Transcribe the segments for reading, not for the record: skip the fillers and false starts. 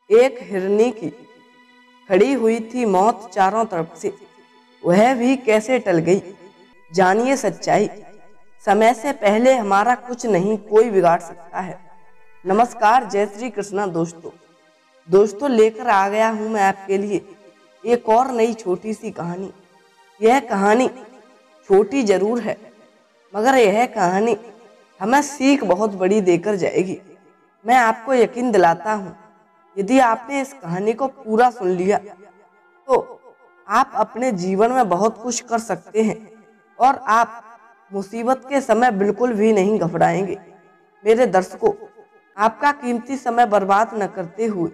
एक हिरनी की खड़ी हुई थी मौत चारों तरफ से, वह भी कैसे टल गई। जानिए सच्चाई, समय से पहले हमारा कुछ नहीं कोई बिगाड़ सकता है। नमस्कार, जय श्री कृष्णा दोस्तों लेकर आ गया हूं मैं आपके लिए एक और नई छोटी सी कहानी। यह कहानी छोटी जरूर है, मगर यह कहानी हमें सीख बहुत बड़ी देकर जाएगी। मैं आपको यकीन दिलाता हूँ, यदि आपने इस कहानी को पूरा सुन लिया तो आप अपने जीवन में बहुत कुछ कर सकते हैं और आप मुसीबत के समय बिल्कुल भी नहीं घबराएंगे। मेरे दर्शकों, आपका कीमती समय बर्बाद न करते हुए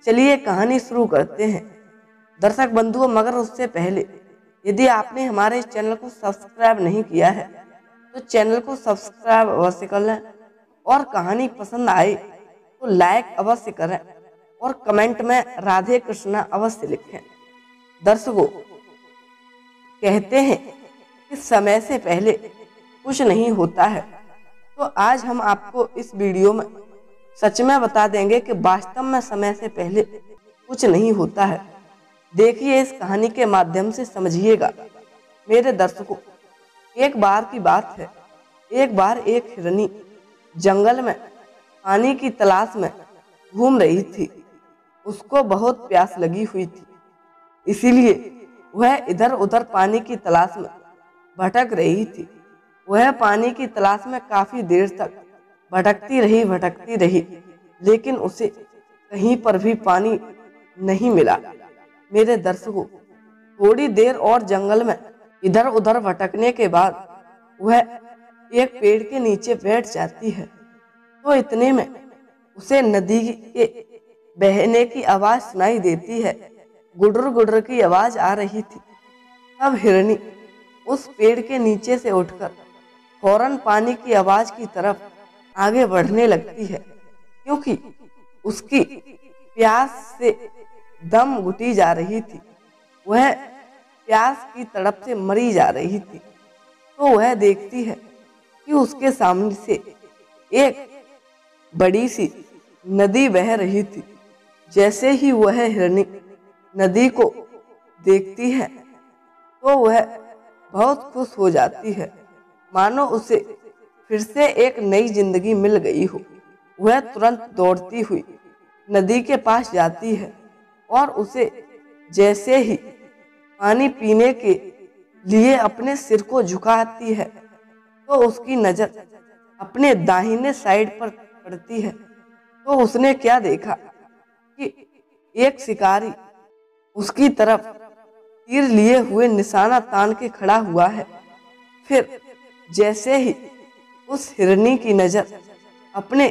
चलिए कहानी शुरू करते हैं। दर्शक बंधुओं, मगर उससे पहले यदि आपने हमारे चैनल को सब्सक्राइब नहीं किया है तो चैनल को सब्सक्राइब अवश्य कर लें और कहानी पसंद आए तो लाइक अवश्य करें और कमेंट में राधे कृष्णा अवश्य लिखें। दर्शकों, कहते हैं कि समय से पहले कुछ नहीं होता है, तो आज हम आपको इस वीडियो में सच में बता देंगे कि वास्तव में समय से पहले कुछ नहीं होता है। देखिए, इस कहानी के माध्यम से समझिएगा। मेरे दर्शकों, एक बार की बात है, एक बार एक हिरनी जंगल में पानी की तलाश में घूम रही थी। उसको बहुत प्यास लगी हुई थी, इसीलिए वह इधर उधर पानी की तलाश में भटक रही थी। वह पानी की तलाश में काफी देर तक भटकती रही, लेकिन उसे कहीं पर भी पानी नहीं मिला। मेरे दर्शकों, थोड़ी देर और जंगल में इधर उधर भटकने के बाद वह एक पेड़ के नीचे बैठ जाती है। तो इतने में उसे नदी के बहने की आवाज सुनाई देती है। गुडर गुडर की आवाज आ रही थी। अब हिरनी उस पेड़ के नीचे से उठकर फौरन पानी की आवाज की तरफ आगे बढ़ने लगती है, क्योंकि उसकी प्यास से दम घुटी जा रही थी। वह प्यास की तड़प से मरी जा रही थी। तो वह देखती है कि उसके सामने से एक बड़ी सी नदी बह रही थी। जैसे ही वह हिरनी नदी को देखती है तो वह बहुत खुश हो जाती है, मानो उसे फिर से एक नई जिंदगी मिल गई हो। वह तुरंत दौड़ती हुई नदी के पास जाती है और उसे जैसे ही पानी पीने के लिए अपने सिर को झुकाती है तो उसकी नजर अपने दाहिने साइड पर पड़ती है। तो उसने क्या देखा कि एक शिकारी उसकी तरफ तीर लिए हुए निशाना तान के खड़ा हुआ है। फिर जैसे ही उस हिरनी की नजर अपने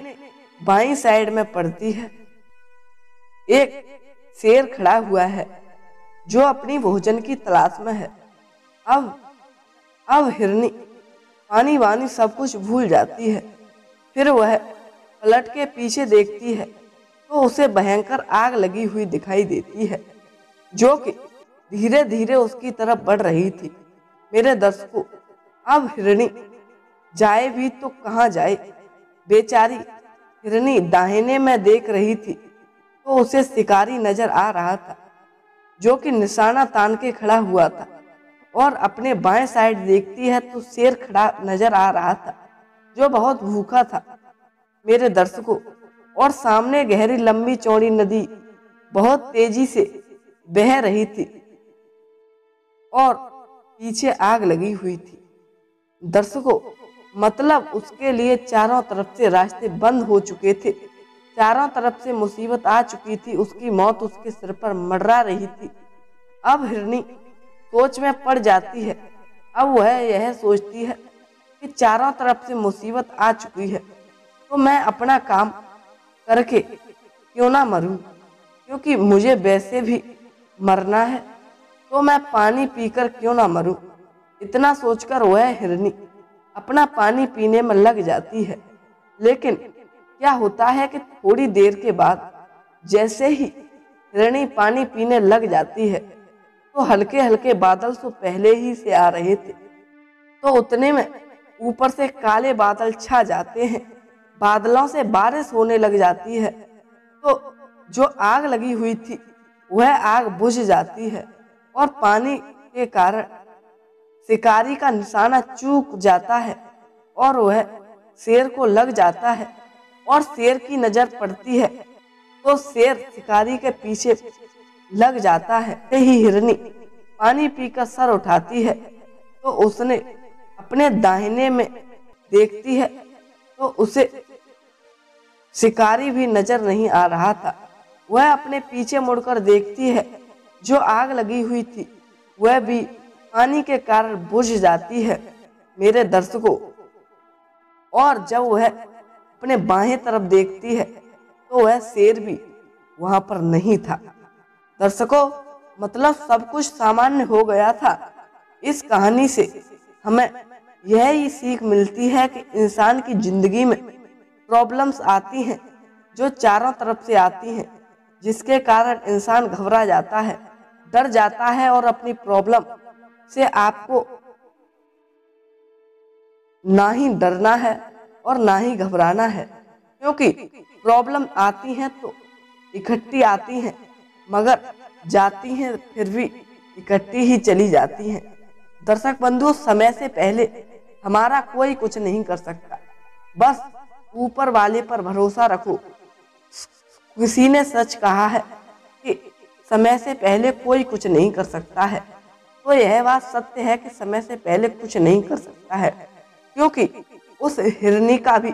बाईं साइड में पड़ती है, एक शेर खड़ा हुआ है जो अपनी भोजन की तलाश में है। अब हिरनी पानी वानी सब कुछ भूल जाती है। फिर वह पलट के पीछे देखती है तो उसे भयंकर आग लगी हुई दिखाई देती है, जो कि धीरे धीरे उसकी तरफ बढ़ रही थी। मेरे दर्शकों, अब हिरनी जाए भी तो कहाँ जाए। बेचारी हिरनी दाहिने में देख रही थी तो उसे शिकारी नजर आ रहा था, जो कि निशाना तान के खड़ा हुआ था, और अपने बाएं साइड देखती है तो शेर खड़ा नजर आ रहा था, जो बहुत भूखा था। मेरे दर्शकों, और सामने गहरी लंबी चौड़ी नदी बहुत तेजी से बह रही थी और पीछे आग लगी हुई थी। दर्शकों, मतलब उसके लिए चारों तरफ से रास्ते बंद हो चुके थे। चारों तरफ से मुसीबत आ चुकी थी। उसकी मौत उसके सिर पर मंडरा रही थी। अब हिरनी सोच में पड़ जाती है। अब वह यह सोचती है कि चारों तरफ से मुसीबत आ चुकी है तो मैं अपना काम करके क्यों ना मरूं, क्योंकि मुझे वैसे भी मरना है, तो मैं पानी पीकर क्यों ना मरूं। इतना सोचकर वह हिरनी अपना पानी पीने में लग जाती है। लेकिन क्या होता है कि थोड़ी देर के बाद जैसे ही हिरनी पानी पीने लग जाती है तो हल्के हल्के बादल तो पहले ही से आ रहे थे। तो उतने में ऊपर से काले बादल छा जाते हैं। बादलों से बारिश होने लग जाती है। तो जो आग लगी हुई थी वह आग बुझ जाती है और पानी के कारण शिकारी का निशाना चूक जाता है और वह शेर को लग जाता है और शेर की नजर पड़ती है तो शेर शिकारी के पीछे लग जाता है। ही हिरनी पानी पीकर सर उठाती है तो उसने अपने दाहिने में देखती है तो उसे शिकारी भी नजर नहीं आ रहा था। वह अपने पीछे मुड़कर देखती है, जो आग लगी हुई थी वह भी पानी के कारण बुझ जाती है मेरे दर्शकों। और जब वह अपने बाएं तरफ देखती है तो वह शेर भी वहां पर नहीं था। दर्शकों, मतलब सब कुछ सामान्य हो गया था। इस कहानी से हमें यह ही सीख मिलती है कि इंसान की जिंदगी में प्रॉब्लम्स आती हैं जो चारों तरफ से आती हैं, जिसके कारण इंसान घबरा जाता है, डर जाता है और अपनी प्रॉब्लम से आपको ना ही डरना है और ना ही घबराना है, क्योंकि प्रॉब्लम आती हैं तो इकट्ठी आती हैं मगर जाती हैं फिर भी इकट्ठी ही चली जाती हैं। दर्शक बंधुओं, समय से पहले हमारा कोई कुछ नहीं कर सकता, बस ऊपर वाले पर भरोसा रखो। किसी ने सच कहा है कि समय से पहले कोई कुछ नहीं कर सकता है, तो यह बात सत्य है कि समय से पहले कुछ नहीं कर सकता है, क्योंकि उस हिरनी का भी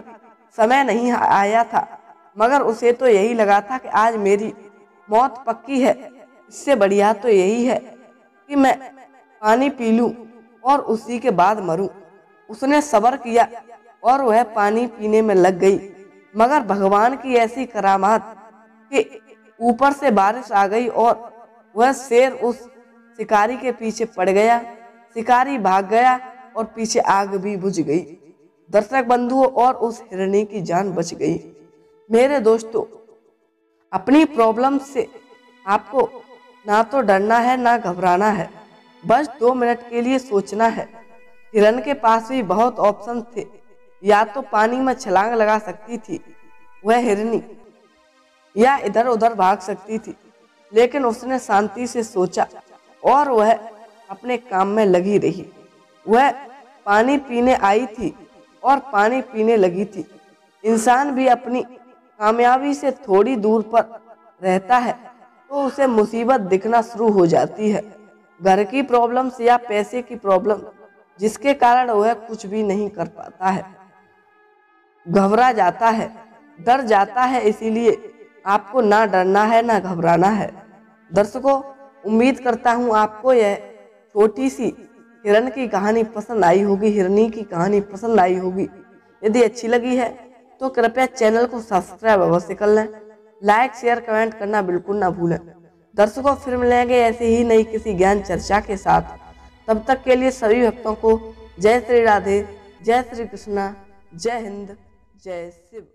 समय नहीं आया था, मगर उसे तो यही लगा था कि आज मेरी मौत पक्की है, इससे बढ़िया तो यही है कि मैं पानी पी लूं और उसी के बाद मरूं। उसने सब्र किया और वह पानी पीने में लग गई, मगर भगवान की ऐसी करामात कि ऊपर से बारिश आ गई और वह शेर उस शिकारी के पीछे पड़ गया। शिकारी भाग गया और पीछे आग भी बुझ गई। दर्शक बंधुओं, और उस हिरनी की जान बच गई। मेरे दोस्तों, अपनी प्रॉब्लम से आपको ना तो डरना है ना घबराना है, बस 2 मिनट के लिए सोचना है। हिरन के पास भी बहुत ऑप्शन थे, या तो पानी में छलांग लगा सकती थी वह हिरनी, या इधर उधर भाग सकती थी, लेकिन उसने शांति से सोचा और वह अपने काम में लगी रही। वह पानी पीने आई थी और पानी पीने लगी थी। इंसान भी अपनी कामयाबी से थोड़ी दूर पर रहता है तो उसे मुसीबत दिखना शुरू हो जाती है, घर की प्रॉब्लम्स या पैसे की प्रॉब्लम, जिसके कारण वह कुछ भी नहीं कर पाता है, घबरा जाता है, डर जाता है। इसीलिए आपको ना डरना है ना घबराना है। दर्शकों, उम्मीद करता हूँ आपको यह छोटी सी हिरन की कहानी पसंद आई होगी, हिरनी की कहानी पसंद आई होगी। यदि अच्छी लगी है तो कृपया चैनल को सब्सक्राइब अवश्य कर लें, लाइक शेयर कमेंट करना बिल्कुल ना भूलें। दर्शकों, फिर मिलेंगे ऐसे ही नई किसी ज्ञान चर्चा के साथ। तब तक के लिए सभी भक्तों को जय श्री राधे, जय श्री कृष्णा, जय हिंद, जय शिव।